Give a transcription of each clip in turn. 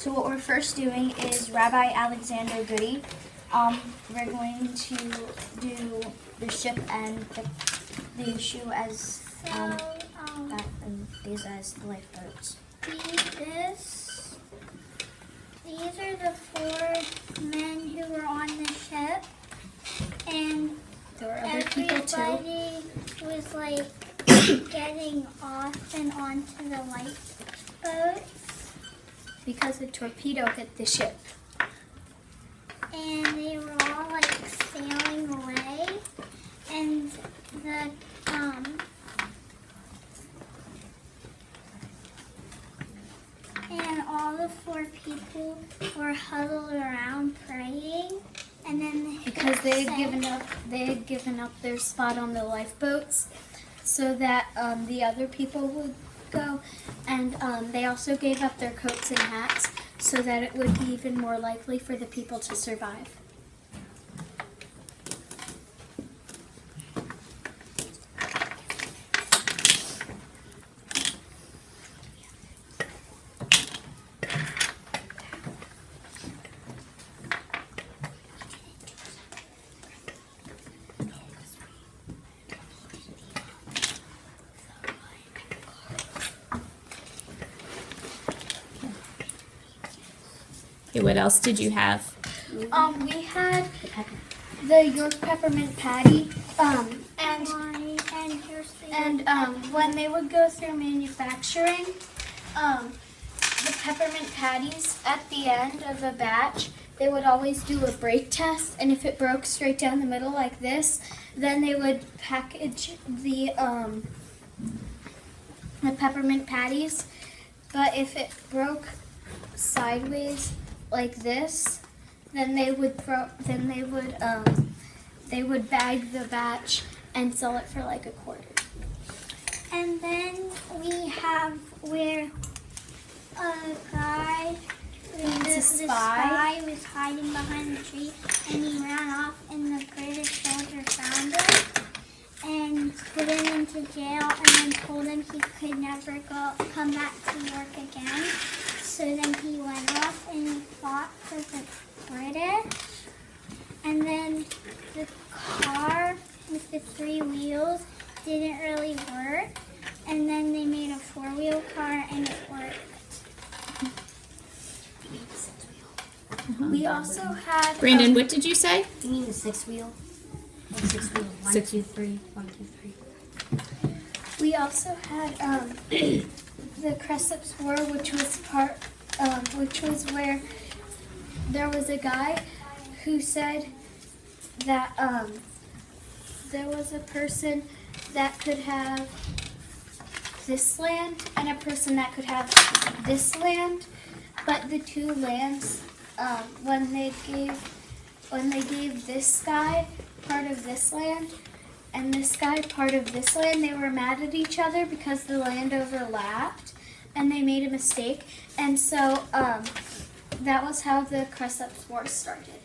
So what we're first doing is Rabbi Alexander Goody. We're going to do the ship and the shoe as that, and these as the lifeboats. These are the 4 men who were on the ship, and There were other people too. everybody was like getting off and onto the lifeboats, Because a torpedo hit the ship. and they were all like sailing away, and all the 4 people were huddled around praying, and then Because they had given up their spot on the lifeboats so that the other people would go, and they also gave up their coats and hats so that it would be even more likely for the people to survive. Okay, what else did you have? We had the York peppermint patty, and here's the when they would go through manufacturing, the peppermint patties at the end of a batch, they would always do a break test, and if it broke straight down the middle like this, then they would package the peppermint patties. But if it broke sideways like this, then they would bag the batch and sell it for like $0.25. And then we have where a guy, the spy was hiding behind the tree, and he ran off, and the British soldier found him and put him into jail, and then told him he could never come back to York again. So then he went off and he fought for the British. And then the car with the 3 wheels didn't really work. And then they made a 4-wheel car and it worked. We also had Brandon, what did you say? You mean the 6-wheel? Like 6 wheel. 1, 2, 3. 1, 2, 3. We also had the Cresseps War, which was where there was a guy who said that there was a person that could have this land and a person that could have this land, but the 2 lands, when they gave this guy part of this land and this guy part of this land, they were mad at each other because the land overlapped and they made a mistake, and so that was how the Cresseps War started.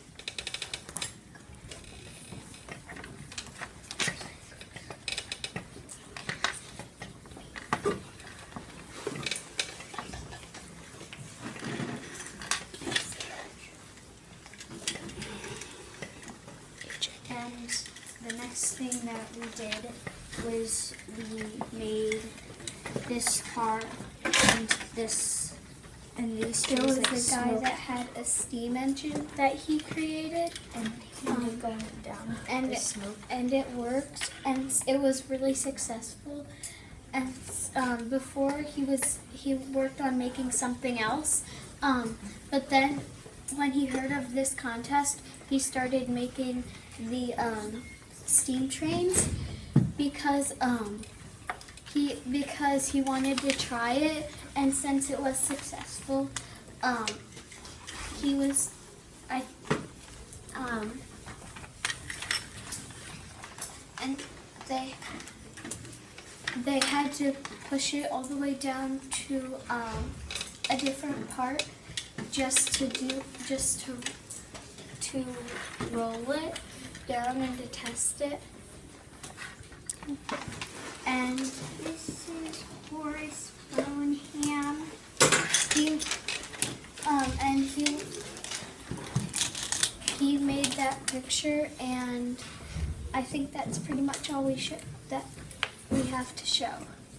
And the next thing that we did was we made this car and this and these. There was a guy that had a steam engine that he created, and going down and it worked, and it was really successful. And before he worked on making something else, but then when he heard of this contest, he started making the steam trains because he wanted to try it, and since it was successful, and they had to push it all the way down to a different part just to roll it down and to test it. And this is Horace Boneham. that picture, and I think that's pretty much all that we have to show.